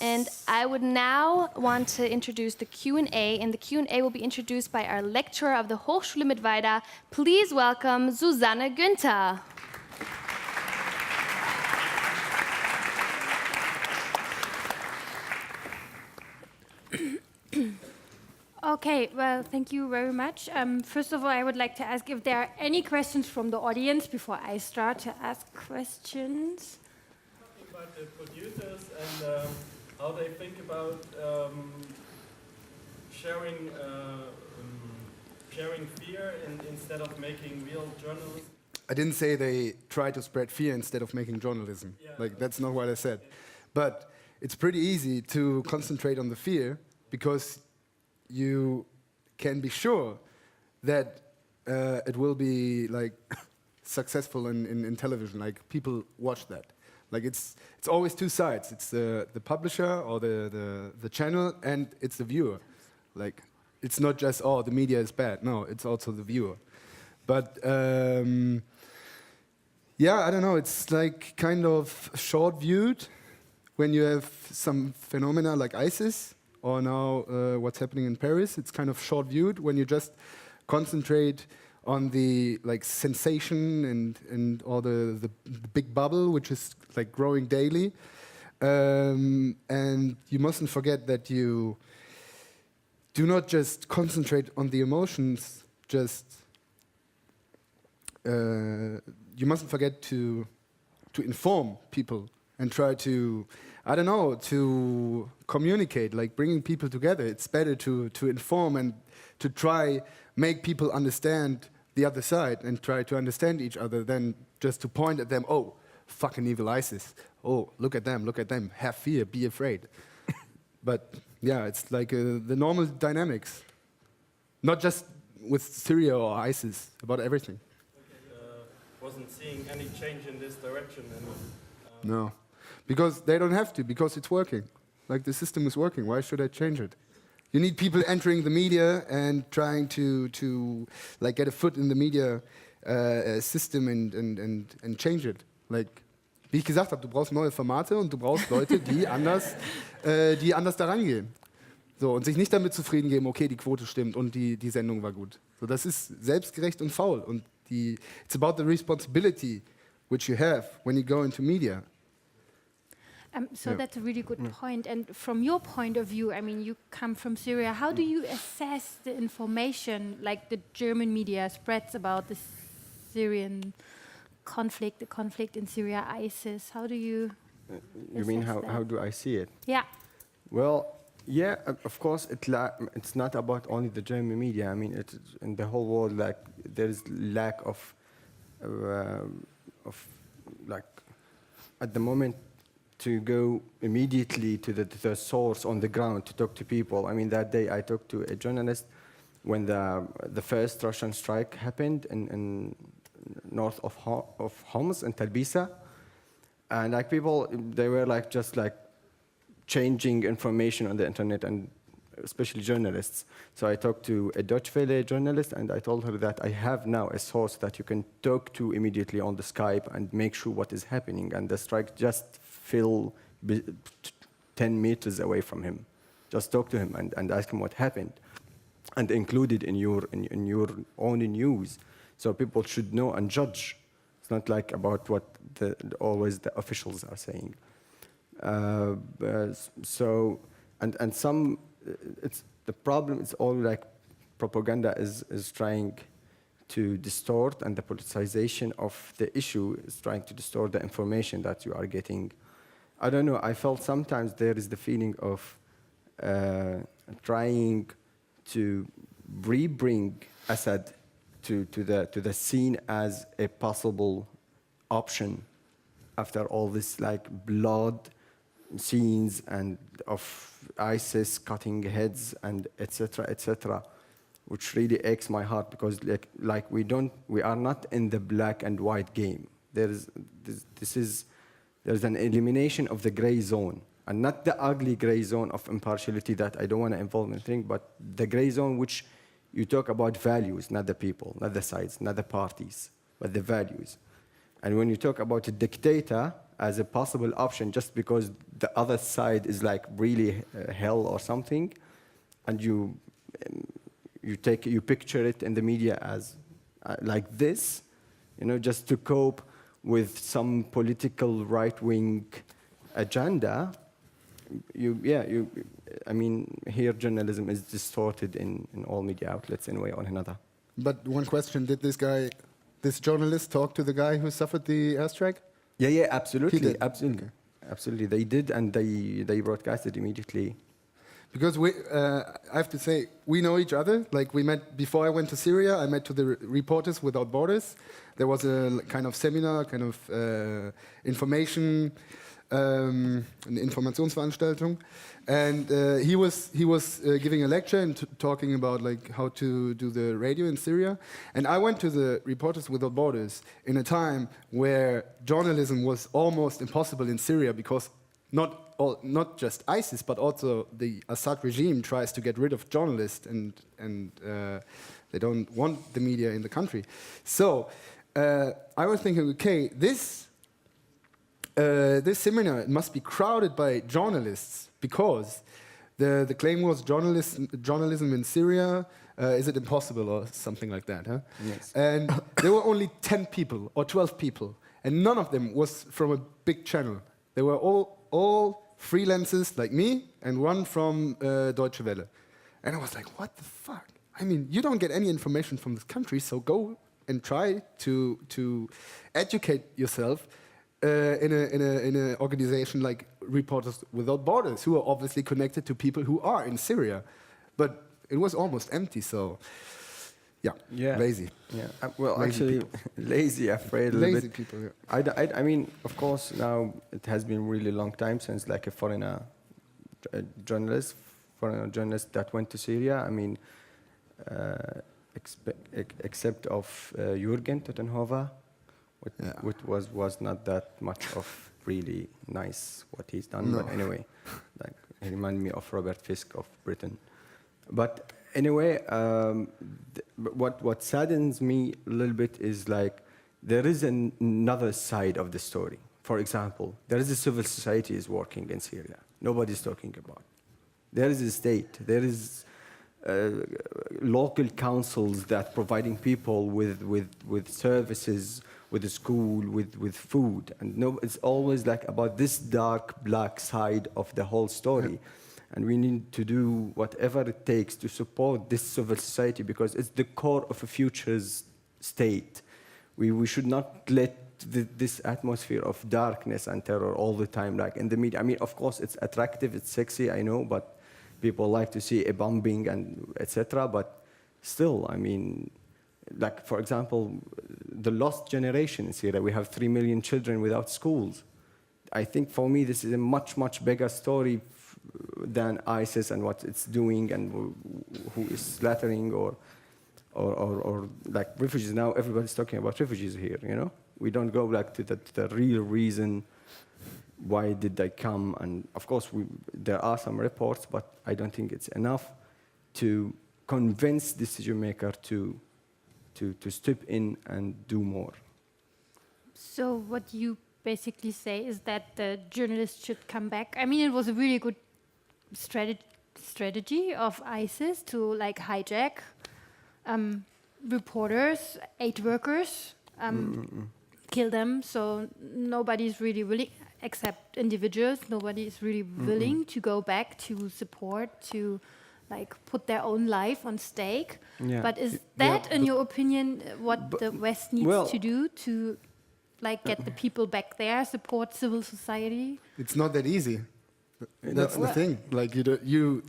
And I would now want to introduce the Q&A, and the Q&A will be introduced by our lecturer of the Hochschule Mittweida. Please welcome Susanne Günther. Okay, well, thank you very much. First of all, I would like to ask if there are any questions from the audience before I start to ask questions. Talking about the producers and how they think about sharing fear instead of making real journalism. I didn't say they try to spread fear instead of making journalism. That's not what I said. But it's pretty easy to concentrate on the fear because you can be sure that it will be like successful in television. Like people watch that. Like it's always two sides. It's the publisher or the channel, and it's the viewer. Like it's not just the media is bad. No, it's also the viewer. But yeah, I don't know. It's like kind of short-viewed when you have some phenomena like ISIS. Or now what's happening in Paris. It's kind of short-viewed when you just concentrate on the like sensation and or the big bubble, which is like growing daily. And you mustn't forget that you do not just concentrate on the emotions. You mustn't forget to inform people and try to, I don't know, to communicate, like bringing people together. It's better to inform and to try make people understand the other side and try to understand each other than just to point at them, oh, fucking evil ISIS. Oh, look at them, have fear, be afraid. But yeah, it's like the normal dynamics. Not just with Syria or ISIS, about everything. Wasn't seeing any change in this direction. No. Because they don't have to, because it's working. Like the system is working, why should I change it? You need people entering the media and trying to like get a foot in the media system and change it. Like, wie ich gesagt habe, du brauchst neue Formate und du brauchst Leute, die anders da rangehen. So, und sich nicht damit zufrieden geben, okay, die Quote stimmt und die Sendung war gut. So, das ist selbstgerecht und faul. Und it's about the responsibility which you have when you go into media. So that's a really good point. And from your point of view, I mean, you come from Syria. How do you assess the information, like the German media spreads about the Syrian conflict, the conflict in Syria, ISIS? How do you You mean how do I see it? Yeah. Well, yeah, of course, it's not about only the German media. I mean, it's in the whole world, like, there is lack of like, at the moment, to go immediately to the source on the ground to talk to people. I mean, that day I talked to a journalist when the first Russian strike happened in north of Homs in Talbisa, and like people, they were like just like changing information on the internet, and especially journalists. So I talked to a Deutsche Welle journalist, and I told her that I have now a source that you can talk to immediately on the Skype and make sure what is happening. And the strike just fell 10 meters away from him. Just talk to him and ask him what happened, and include it in your own news, so people should know and judge. It's not like about what always the officials are saying. So some. It's the problem is all like propaganda is trying to distort, and the politicization of the issue is trying to distort the information that you are getting. I don't know, I felt sometimes there is the feeling of trying to re-bring Assad to the scene as a possible option after all this like blood scenes and of ISIS cutting heads and etc., which really aches my heart, because like we are not in the black and white game. There's an elimination of the gray zone, and not the ugly gray zone of impartiality that I don't want to involve in anything, but the gray zone which you talk about values, not the people, not the sides, not the parties, but the values. And when you talk about a dictator, as a possible option just because the other side is like really hell or something, and you picture it in the media as like this, just to cope with some political right-wing agenda. I mean, here journalism is distorted in all media outlets in a way or another. But one question, did this journalist talk to the guy who suffered the airstrike? Yeah, absolutely. He did? Absolutely. Okay. Absolutely. They did, and they broadcasted immediately. Because I have to say, we know each other. Like, we met before I went to Syria. I met to the Reporters Without Borders. There was a kind of seminar, kind of information, an Informationsveranstaltung, and he was giving a lecture and talking about like how to do the radio in Syria. And I went to the Reporters Without Borders in a time where journalism was almost impossible in Syria because not just ISIS, but also the Assad regime tries to get rid of journalists, and they don't want the media in the country. So I was thinking, okay, this seminar, it must be crowded by journalists because the claim was journalism in Syria, is it impossible or something like that, huh? Yes. And there were only 10 people or 12 people, and none of them was from a big channel. They were all freelancers like me, and one from Deutsche Welle. And I was like, what the fuck? I mean, you don't get any information from this country, so go and try to educate yourself in an organization like Reporters Without Borders, who are obviously connected to people who are in Syria. But it was almost empty, so yeah. Lazy. Yeah, well, Lazy actually, people. lazy, afraid a little Lazy bit. people, yeah. I mean, of course, now it has been really long time since like a foreigner journalist that went to Syria. I mean, except of Jürgen Tottenhofer, which was not that much of really nice what he's done. No. But anyway, like he reminded me of Robert Fisk of Britain. But anyway, what saddens me a little bit is like there is another side of the story. For example, there is a civil society is working in Syria. Nobody's talking about. There is a state. There is local councils that providing people with services, with a school, with food, and it's always like about this dark black side of the whole story. And we need to do whatever it takes to support this civil society because it's the core of a future state. We should not let this atmosphere of darkness and terror all the time, like in the media. I mean, of course, it's attractive, it's sexy, I know, but people like to see a bombing and etc. But still, I mean, like, for example, the lost generation in Syria, we have 3 million children without schools. I think for me, this is a much, much bigger story than ISIS and what it's doing and who is slaughtering or like refugees. Now everybody's talking about refugees here, We don't go like to the real reason why did they come. And of course, there are some reports, but I don't think it's enough to convince decision maker to step in and do more. So what you basically say is that the journalists should come back. I mean, it was a really good strategy of ISIS to like hijack reporters, aid workers, kill them. So nobody's really willing, except individuals. Nobody is really willing to go back to support, to like put their own life on stake. Yeah. But is that, in your opinion, what the West needs to do to like get the people back there, support civil society? It's not that easy. That's the thing. Like you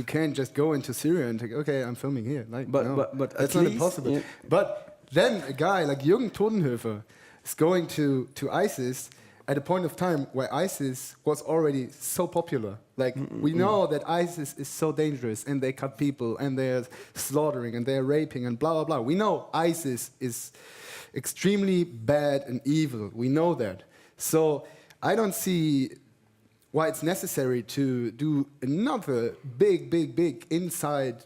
can't just go into Syria and think, okay, I'm filming here. Like, but that's not impossible. Yeah. But then a guy like Jürgen Tottenhofer is going to ISIS at a point of time where ISIS was already so popular. Like we know that ISIS is so dangerous and they cut people and they're slaughtering and they're raping and blah blah blah. We know ISIS is extremely bad and evil. We know that. So I don't see why it's necessary to do another big inside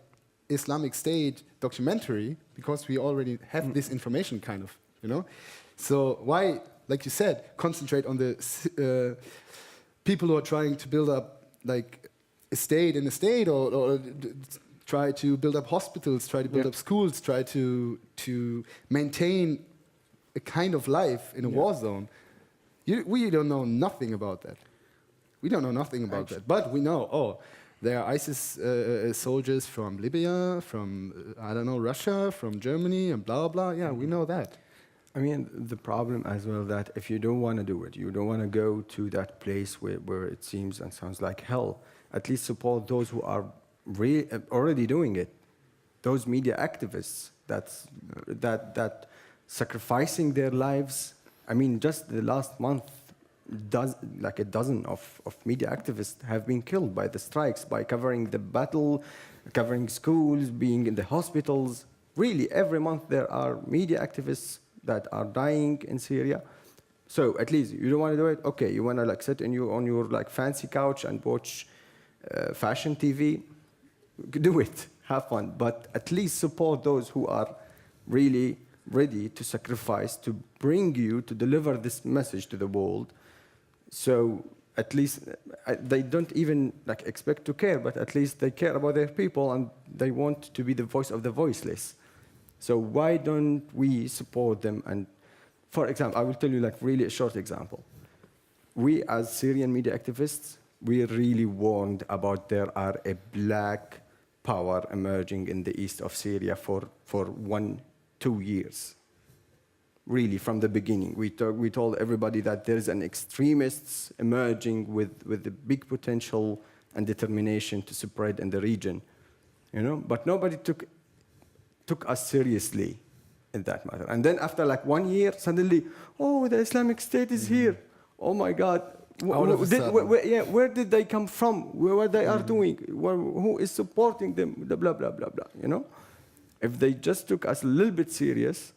Islamic State documentary because we already have this information kind of, So why like you said, concentrate on the people who are trying to build up like a state in a state, or try to build up hospitals, try to build up schools, try to maintain a kind of life in a war zone. We don't know nothing about that. We don't know nothing about that. But we know, there are ISIS soldiers from Libya, from, I don't know, Russia, from Germany, and blah, blah. Yeah, we know that. I mean, the problem as well that if you don't want to do it, you don't want to go to that place where it seems and sounds like hell, at least support those who are already doing it. Those media activists that sacrificing their lives. I mean, just the last month, like a dozen of media activists have been killed by the strikes, by covering the battle, covering schools, being in the hospitals. Really, every month there are media activists that are dying in Syria. So at least you don't want to do it. Okay, you want to like sit on your like fancy couch and watch fashion TV. Do it, have fun, but at least support those who are really ready to sacrifice to bring you to deliver this message to the world. So at least they don't even like expect to care, but at least they care about their people and they want to be the voice of the voiceless. So why don't we support them? And for example, I will tell you like really a short example. We as Syrian media activists, we really warned about there are a black power emerging in the east of Syria for 1-2 years. Really, from the beginning, we told everybody that there is an extremists emerging with the big potential and determination to spread in the region, you know. But nobody took us seriously in that matter. And then after like 1 year, suddenly, the Islamic State is here. Oh my God! Where did they come from? What they are doing? Who is supporting them? Blah blah blah blah blah. You know, if they just took us a little bit serious.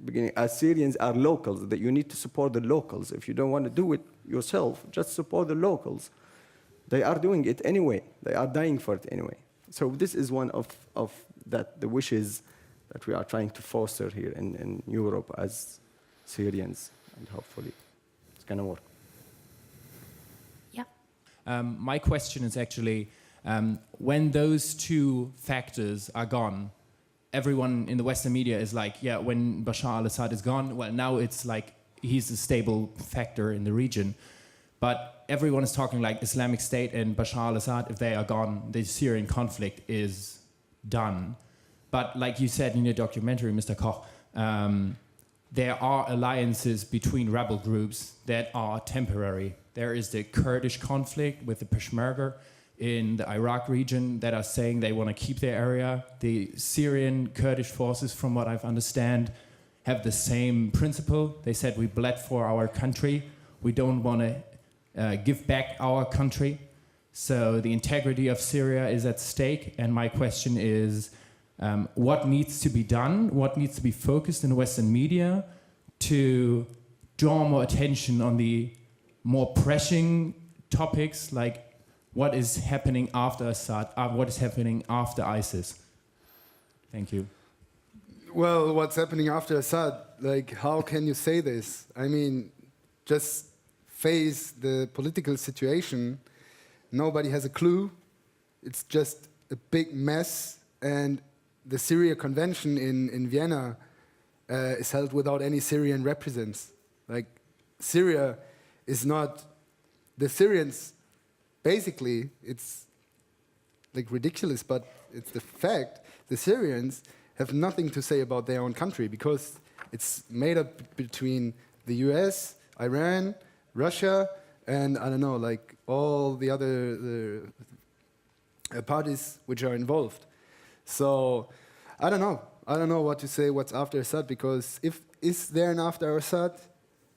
Beginning, as Syrians are locals, that you need to support the locals. If you don't want to do it yourself, just support the locals. They are doing it anyway. They are dying for it anyway. So this is one of the wishes that we are trying to foster here in Europe as Syrians, and hopefully it's going to work. Yeah. My question is actually, when those two factors are gone, everyone in the Western media is like, when Bashar al-Assad is gone, well, now it's like he's a stable factor in the region. But everyone is talking like Islamic State and Bashar al-Assad, if they are gone, the Syrian conflict is done. But like you said in your documentary, Mr. Koch, there are alliances between rebel groups that are temporary. There is the Kurdish conflict with the Peshmerga in the Iraq region that are saying they want to keep their area. The Syrian Kurdish forces, from what I've understand, have the same principle. They said we bled for our country. We don't want to give back our country. So the integrity of Syria is at stake. And my question is, what needs to be done? What needs to be focused in Western media to draw more attention on the more pressing topics like what is happening after Assad, what is happening after ISIS? Thank you. Well, what's happening after Assad? Like, how can you say this? I mean, just face the political situation. Nobody has a clue. It's just a big mess. And the Syria Convention in Vienna is held without any Syrian representatives. Like, Syria is not... The Syrians... Basically, it's like ridiculous, but it's the fact. The Syrians have nothing to say about their own country because it's made up between the US, Iran, Russia, and I don't know, like all the other parties which are involved. So I don't know. I don't know what to say. What's after Assad? Because is there an after Assad?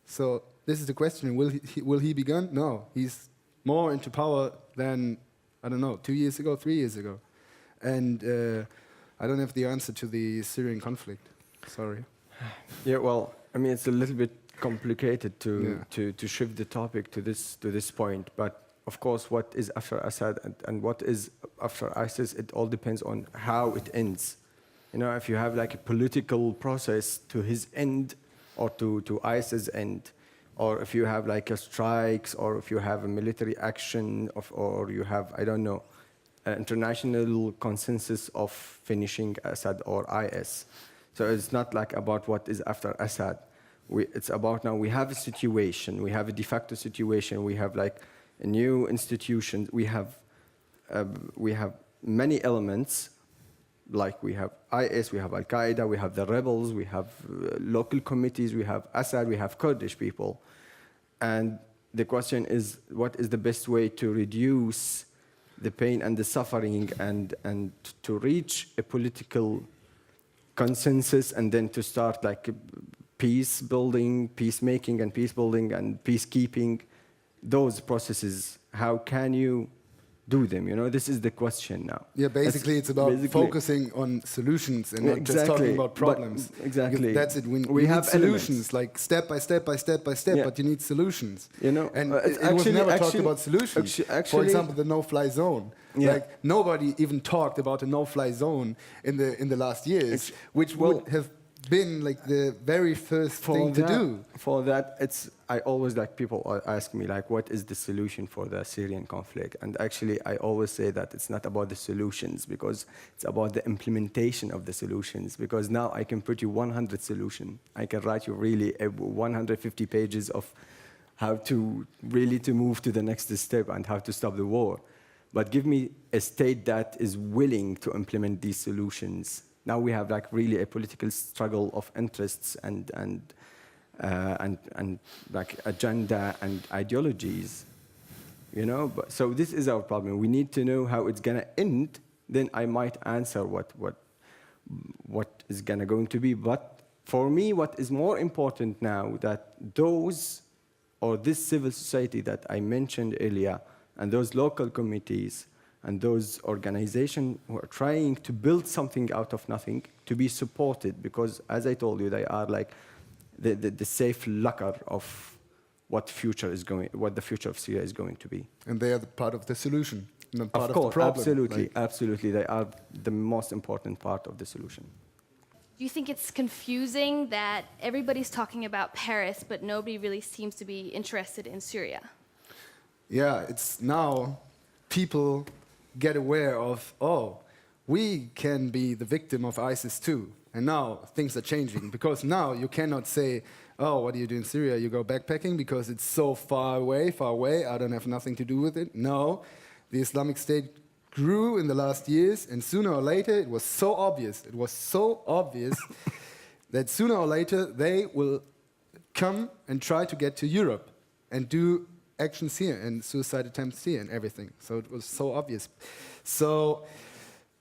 So this is the question. Will he be gone? No, he's more into power than, I don't know, 2 years ago, 3 years ago. And I don't have the answer to the Syrian conflict. Sorry. Yeah, well, I mean, it's a little bit complicated to shift the topic to this point. But of course, what is after Assad and what is after ISIS, it all depends on how it ends. You know, if you have like a political process to his end or to ISIS' end, or if you have like a strikes, or if you have a military action, or you have, I don't know, an international consensus of finishing Assad or IS. So it's not like about what is after Assad. It's about now we have a situation, we have a de facto situation, we have like a new institutions, we have many elements, like we have IS, we have Al-Qaeda, we have the rebels, we have local committees, we have Assad, we have Kurdish people. And the question is, what is the best way to reduce the pain and the suffering, and to reach a political consensus, and then to start like peace building, peacemaking and peace building and peacekeeping, those processes, how can you do them? You know, this is the question now. Yeah, basically it's about focusing on solutions and not just talking about problems. Exactly. Because that's it. We have solutions, like step by step by step by step, but you need solutions. You know, and it was never talked about solutions. For example, the no-fly zone. Yeah. Like nobody even talked about a no-fly zone in the last years, which would have been like the very first thing to do. For that, I always, like, people ask me like, what is the solution for the Syrian conflict? And actually, I always say that it's not about the solutions, because it's about the implementation of the solutions. Because now I can put you 100 solutions. I can write you really 150 pages of how to really to move to the next step and how to stop the war. But give me a state that is willing to implement these solutions. Now we have like really a political struggle of interests and like agenda and ideologies, you know. But so this is our problem. We need to know how it's gonna end. Then I might answer what is going to be. But for me, what is more important now, that those, or this civil society that I mentioned earlier, and those local committees and those organizations who are trying to build something out of nothing, to be supported, because as I told you, they are like the safe locker of what the future of Syria is going to be. And they are the part of the solution, not part of of the problem. Absolutely, absolutely. They are the most important part of the solution. Do you think it's confusing that everybody's talking about Paris, but nobody really seems to be interested in Syria? Yeah, it's now people get aware of, oh, we can be the victim of ISIS too. And now things are changing, because now you cannot say, oh, what do you do in Syria? You go backpacking because it's so far away, I don't have nothing to do with it. No, the Islamic State grew in the last years, and sooner or later it was so obvious that sooner or later they will come and try to get to Europe and do actions here and suicide attempts here and everything. So it was so obvious. So,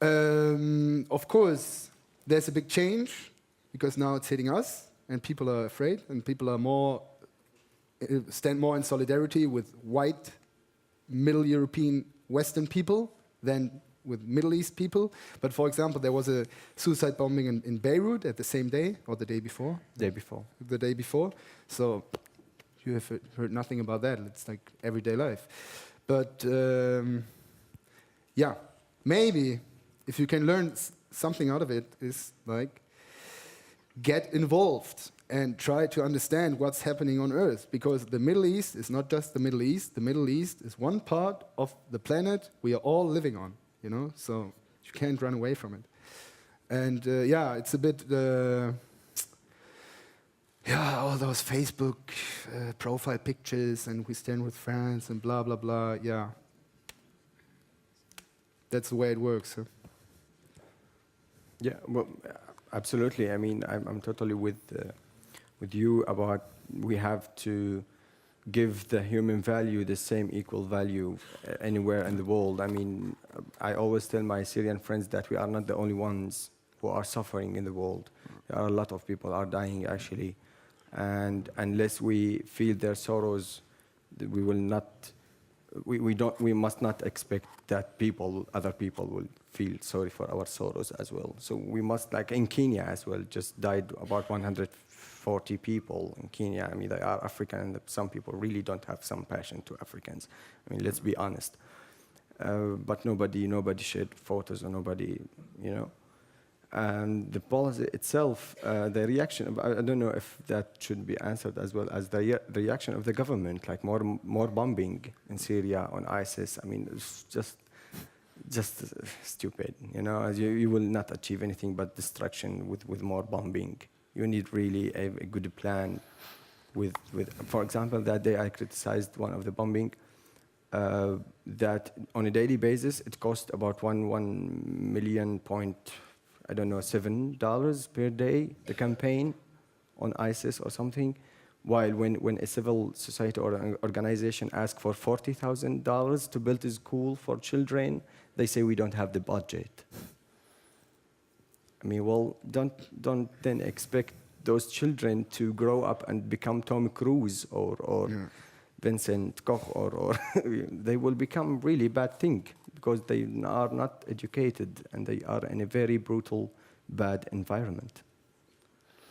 of course, there's a big change, because now it's hitting us and people are afraid, and people are stand more in solidarity with white, Middle European, Western people than with Middle East people. But for example, there was a suicide bombing in Beirut at the same day, or the day before? The day before. So you have heard nothing about that. It's like everyday life. But yeah, maybe if you can learn something out of it, is like get involved and try to understand what's happening on Earth. Because the Middle East is not just the Middle East. The Middle East is one part of the planet we are all living on, you know? So you can't run away from it. And yeah, it's a bit... yeah, all those Facebook profile pictures, and we stand with friends and blah, blah, blah. Yeah. That's the way it works. Huh? Yeah, well, absolutely. I mean, I'm totally with you about we have to give the human value the same equal value anywhere in the world. I mean, I always tell my Syrian friends that we are not the only ones who are suffering in the world. There are a lot of people are dying, actually. And unless we feel their sorrows, we will not. We must not expect that other people will feel sorry for our sorrows as well. So we must, like in Kenya as well, just died about 140 people in Kenya. I mean, they are African, and some people really don't have some passion to Africans. I mean, let's be honest. But nobody shared photos, or nobody, you know. And the policy itself, the reaction, I don't know if that should be answered as well as the reaction of the government, like more bombing in Syria on ISIS. I mean, it's just stupid, you know, as you will not achieve anything but destruction with more bombing. You need really a good plan with, for example, that day I criticized one of the bombing, that on a daily basis, it cost about $1 million $7 per day, the campaign on ISIS or something, while when a civil society or an organization asks for $40,000 to build a school for children, they say we don't have the budget. I mean, well, don't then expect those children to grow up and become Tom Cruise or Vincent Koch, or they will become really bad thing, because they are not educated and they are in a very brutal, bad environment.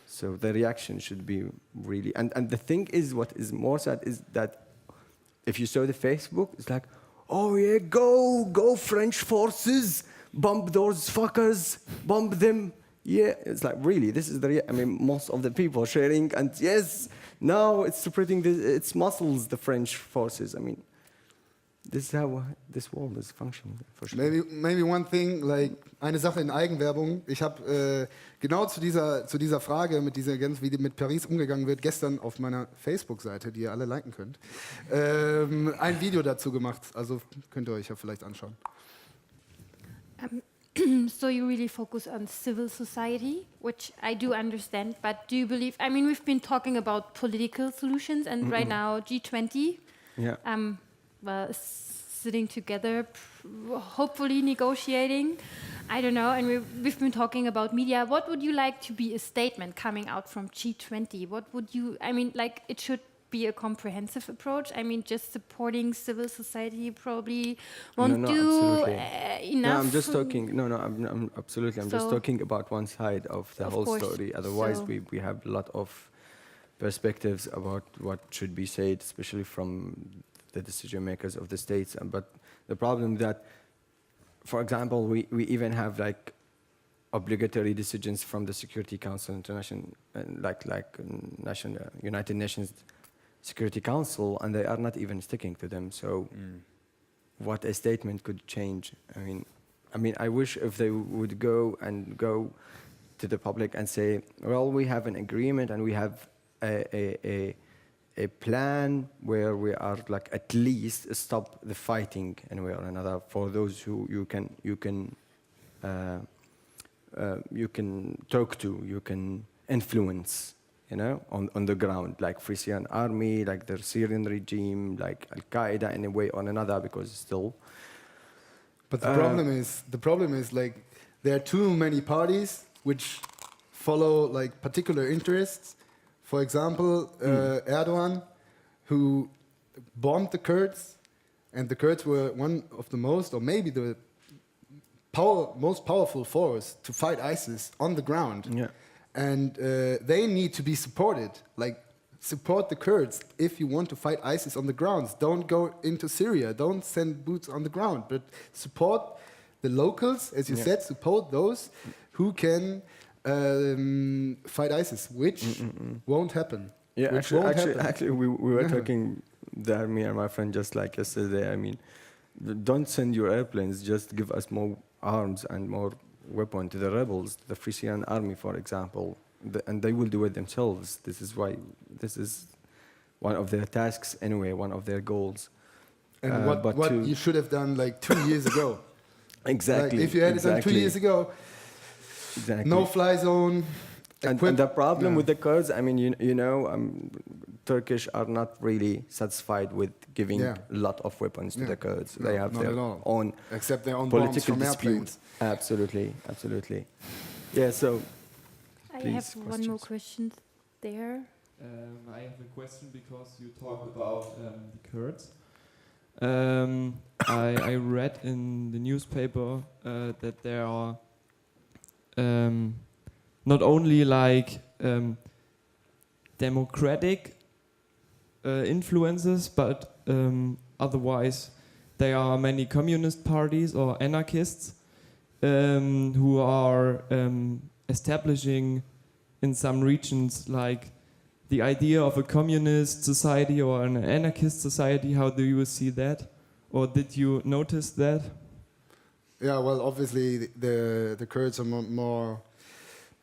So the reaction should be really, and the thing is, what is more sad is that if you saw the Facebook, it's like, oh yeah, go French forces, bomb those fuckers, bomb them. Yeah, it's like, really, this is I mean, most of the people sharing, and yes, now it's spreading its muscles, the French forces. I mean, this is how this world is functioning, for sure. Maybe one thing, like eine Sache in Eigenwerbung. Ich habe genau zu dieser Frage, wie mit Paris umgegangen wird, gestern auf meiner Facebook-Seite, die ihr alle liken könnt, ein Video dazu gemacht. Also könnt ihr euch ja vielleicht anschauen. So you really focus on civil society, which I do understand, but do you believe, I mean, we've been talking about political solutions, and right now G20, well, sitting together, hopefully negotiating, I don't know, and we've been talking about media. What would you like to be a statement coming out from G20? What would you, I mean, like, it should be a comprehensive approach. I mean, just supporting civil society probably won't do enough. No, I'm just talking. I'm absolutely. I'm just talking about one side of the whole story. Otherwise, we have a lot of perspectives about what should be said, especially from the decision makers of the states. But the problem that, for example, we even have like obligatory decisions from the Security Council, International, like United Nations Security Council, and they are not even sticking to them. So, what a statement could change. I mean, I wish if they would go to the public and say, well, we have an agreement and we have a plan where we are like at least stop the fighting in way or another for those who you can talk to, you can influence. You know, on the ground, like Free Syrian Army, like the Syrian regime, like Al-Qaeda in a way or another, because still. But the problem is like there are too many parties which follow like particular interests. For example, Erdogan, who bombed the Kurds, and the Kurds were one of the most, or maybe the most powerful force to fight ISIS on the ground. Yeah. And they need to be supported. Like, support the Kurds if you want to fight ISIS on the grounds. Don't go into Syria. Don't send boots on the ground. But support the locals, as you said. Support those who can fight ISIS, which won't happen. Yeah, actually, we were talking there, me and my friend, just like yesterday. I mean, don't send your airplanes. Just give us more arms and more weapon to the rebels, the Free Syrian Army, for example, and they will do it themselves. This is one of their tasks anyway, one of their goals. And what you should have done like 2 years ago. Exactly. Like if you had it done 2 years ago, no fly zone. And the problem with the Kurds, I mean, you know, Turkish are not really satisfied with giving a lot of weapons to the Kurds. No, they have their own, except their own political bombs from disputes. Absolutely. Yeah. So I have one more question there. I have a question because you talk about the Kurds. I read in the newspaper that there are not only like democratic influences, but otherwise there are many communist parties or anarchists who are establishing in some regions like the idea of a communist society or an anarchist society. How do you see that? Or did you notice that? Yeah, well, obviously the Kurds are more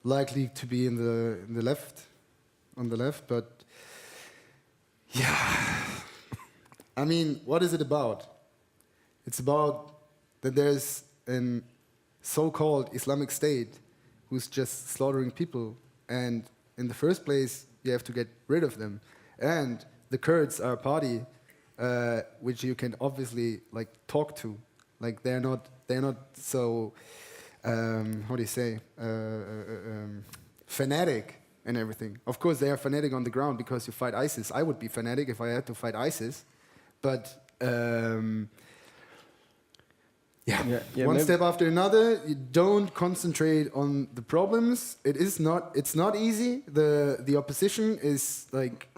likely to be in the left, on the left, but yeah, I mean, what is it about? It's about that there's a so-called Islamic State who's just slaughtering people, and in the first place, you have to get rid of them. And the Kurds are a party which you can obviously like talk to. Like they're not so how do you say fanatic and everything. Of course, they are fanatic on the ground because you fight ISIS. I would be fanatic if I had to fight ISIS, but. One step after another. You don't concentrate on the problems. It's not easy. The opposition is like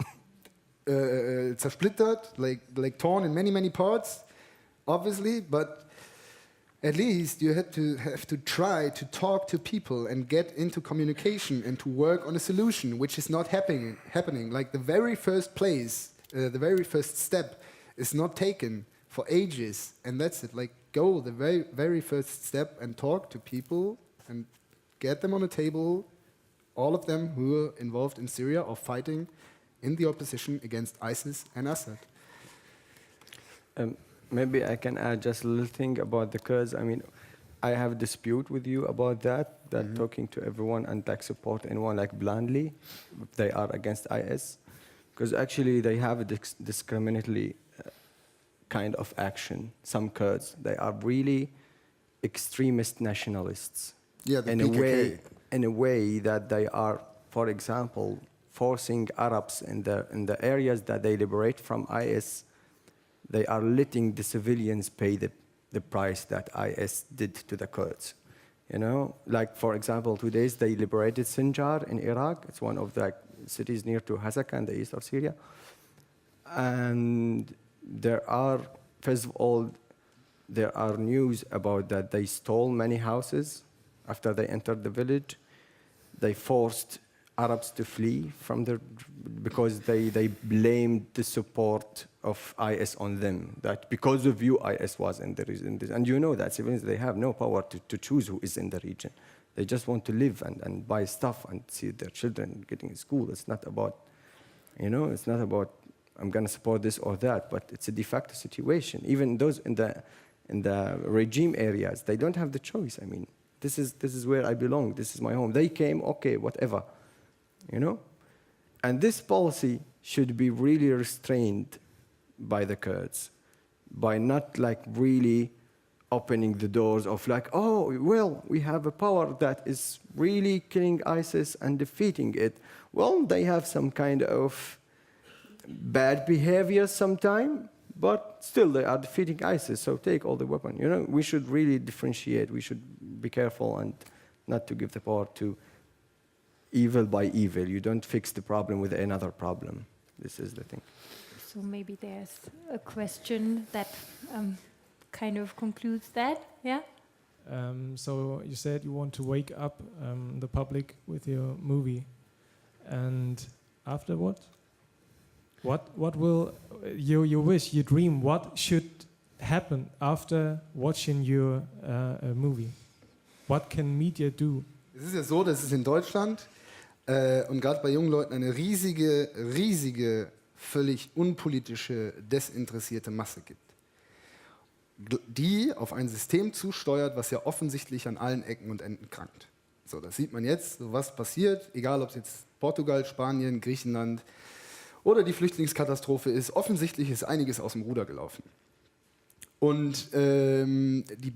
zersplittert, like torn in many parts, obviously. But at least you have to try to talk to people and get into communication and to work on a solution, which is not happening. Like the very first step is not taken for ages, and that's it. Like go the very first step and talk to people and get them on a table, all of them who are involved in Syria or fighting in the opposition against ISIS and Assad. Maybe I can add just a little thing about the Kurds. I mean, I have a dispute with you about that talking to everyone and like support anyone like blindly, they are against IS, because actually they have a discriminatory kind of action. Some Kurds, they are really extremist nationalists. Yeah, the in PKK. In a way that they are, for example, forcing Arabs in the areas that they liberate from IS. They are letting the civilians pay the price that IS did to the Kurds. You know, like for example, 2 days they liberated Sinjar in Iraq. It's one of the cities near to Hasaka in the east of Syria. And there are, first of all, there are news about that they stole many houses after they entered the village. They forced Arabs to flee from because they blamed the support of IS on them, that because of you, IS was in the region. And you know that civilians, they have no power to choose who is in the region. They just want to live and buy stuff and see their children getting in school. It's not about, it's not about, I'm going to support this or that, but it's a de facto situation. Even those in the regime areas, they don't have the choice. I mean, this is where I belong. This is my home. They came, okay, whatever, And this policy should be really restrained by the Kurds, by not like really opening the doors of like, oh, well, we have a power that is really killing ISIS and defeating it. Well, they have some kind of bad behavior sometime, but still they are defeating ISIS, so take all the weapons. We should really differentiate. We should be careful and not to give the power to evil by evil. You don't fix the problem with another problem. This is the thing. So maybe there's a question that kind of concludes that, yeah? So you said you want to wake up the public with your movie, and afterward, what will you wish, you dream? What should happen after watching your movie? What can media do? Es ist ja so, dass es in Deutschland und gerade bei jungen Leuten eine riesige, völlig unpolitische, desinteressierte Masse gibt, die auf ein System zusteuert, was ja offensichtlich an allen Ecken und Enden krankt. So, das sieht man jetzt, so was passiert, egal ob es jetzt Portugal, Spanien, Griechenland oder die Flüchtlingskatastrophe ist, offensichtlich ist einiges aus dem Ruder gelaufen. Und die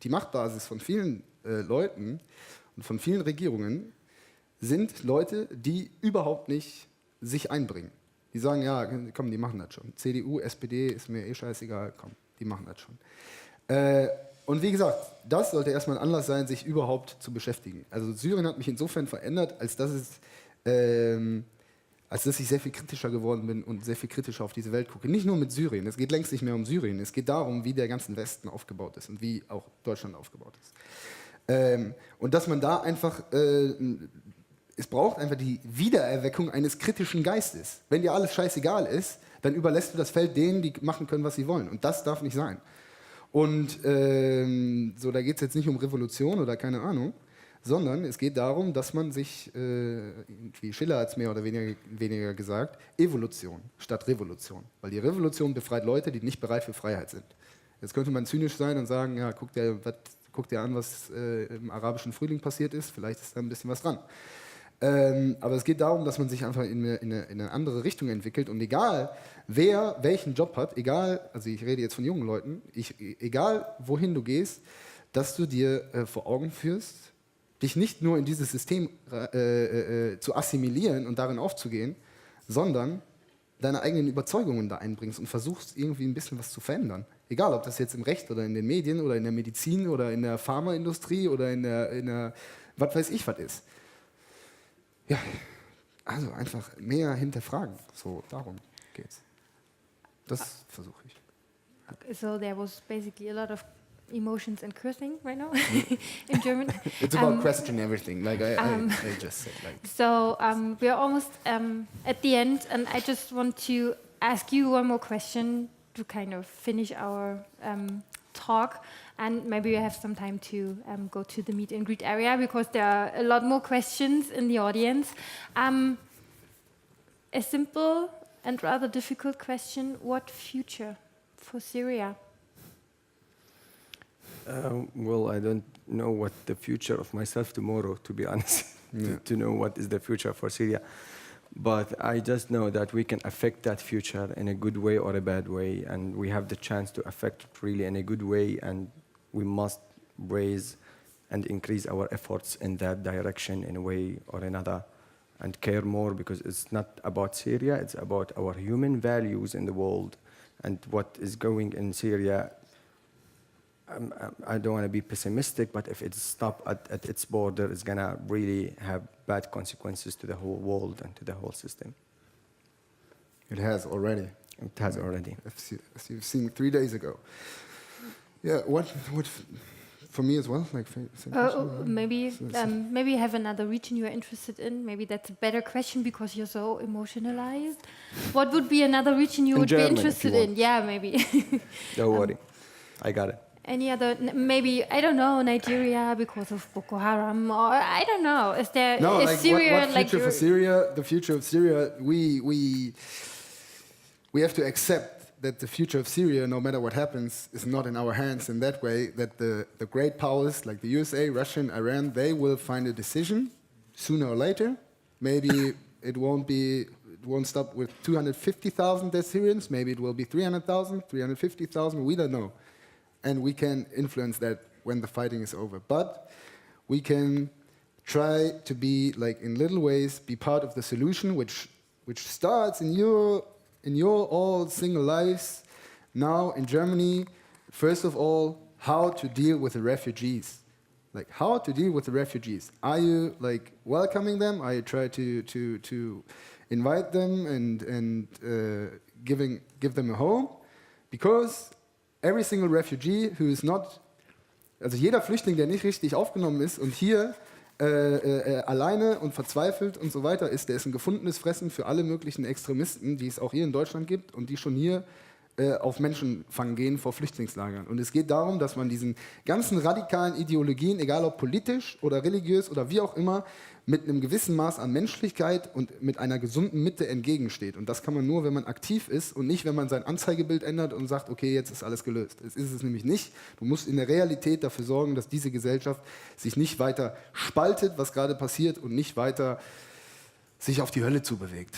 Machtbasis von vielen Leuten und von vielen Regierungen sind Leute, die überhaupt nicht sich einbringen. Die sagen, ja, komm, die machen das schon. CDU, SPD, ist mir eh scheißegal, komm, die machen das schon. Und wie gesagt, das sollte erstmal ein Anlass sein, sich überhaupt zu beschäftigen. Also Syrien hat mich insofern verändert, als dass als dass ich sehr viel kritischer geworden bin und sehr viel kritischer auf diese Welt gucke. Nicht nur mit Syrien, es geht längst nicht mehr um Syrien, es geht darum, wie der ganze Westen aufgebaut ist und wie auch Deutschland aufgebaut ist. Und dass man da einfach, es braucht einfach die Wiedererweckung eines kritischen Geistes. Wenn dir alles scheißegal ist, dann überlässt du das Feld denen, die machen können, was sie wollen. Und das darf nicht sein. Und so, da geht es jetzt nicht um Revolution oder keine Ahnung, sondern es geht darum, dass man sich, wie Schiller hat es mehr oder weniger gesagt, Evolution statt Revolution. Weil die Revolution befreit Leute, die nicht bereit für Freiheit sind. Jetzt könnte man zynisch sein und sagen, ja, guck dir an, was im arabischen Frühling passiert ist, vielleicht ist da ein bisschen was dran. Aber es geht darum, dass man sich einfach in eine andere Richtung entwickelt und egal, wer welchen Job hat, egal, also ich rede jetzt von jungen Leuten, egal wohin du gehst, dass du dir vor Augen führst, dich nicht nur in dieses System zu assimilieren und darin aufzugehen, sondern deine eigenen Überzeugungen da einbringst und versuchst irgendwie ein bisschen was zu verändern. Egal, ob das jetzt im Recht oder in den Medien oder in der Medizin oder in der Pharmaindustrie oder in der was weiß ich was ist. Ja, also einfach mehr hinterfragen. So, darum geht's. Das versuche ich. So there was basically a lot of emotions and cursing right now in German. It's about questioning everything, like I just said. Like. So we're almost at the end, and I just want to ask you one more question to kind of finish our talk, and maybe we have some time to go to the meet and greet area because there are a lot more questions in the audience. A simple and rather difficult question: what future for Syria? Well, I don't know what the future of myself tomorrow, to be honest, to know what is the future for Syria. But I just know that we can affect that future in a good way or a bad way, and we have the chance to affect it really in a good way, and we must raise and increase our efforts in that direction in a way or another, and care more, because it's not about Syria, it's about our human values in the world, and what is going in Syria. I don't want to be pessimistic, but if it's stopped at its border, it's going to really have bad consequences to the whole world and to the whole system. It has already. It has already. As you've seen 3 days ago. Yeah, what for me as well? Like, maybe you have another region you are interested in. Maybe that's a better question because you're so emotionalized. What would be another region you would be interested in? Yeah, maybe. Don't worry, I got it. Any other, maybe, I don't know, Nigeria because of Boko Haram, or I don't know. Is there, no, is like Syria what future for Syria? The future of Syria, we have to accept that the future of Syria, no matter what happens, is not in our hands in that way, that the great powers like the USA, Russia, and Iran, they will find a decision sooner or later. Maybe it won't stop with 250,000 dead Syrians, maybe it will be 300,000, 350,000, we don't know. And we can influence that when the fighting is over. But we can try to be, like, in little ways, be part of the solution, which starts in your all single lives. Now in Germany, first of all, how to deal with the refugees. Like, how to deal with the refugees. Are you, like, welcoming them? Are you trying to invite them and give them a home? Because every single refugee who is not, also jeder Flüchtling, der nicht richtig aufgenommen ist und hier alleine und verzweifelt und so weiter ist, der ist ein gefundenes Fressen für alle möglichen Extremisten, die es auch hier in Deutschland gibt und die schon hier auf Menschenfang gehen vor Flüchtlingslagern. Und es geht darum, dass man diesen ganzen radikalen Ideologien, egal ob politisch oder religiös oder wie auch immer, mit einem gewissen Maß an Menschlichkeit und mit einer gesunden Mitte entgegensteht. Und das kann man nur, wenn man aktiv ist und nicht, wenn man sein Anzeigebild ändert und sagt, okay, jetzt ist alles gelöst. Das ist es nämlich nicht. Du musst in der Realität dafür sorgen, dass diese Gesellschaft sich nicht weiter spaltet, was gerade passiert, und nicht weiter sich auf die Hölle zubewegt.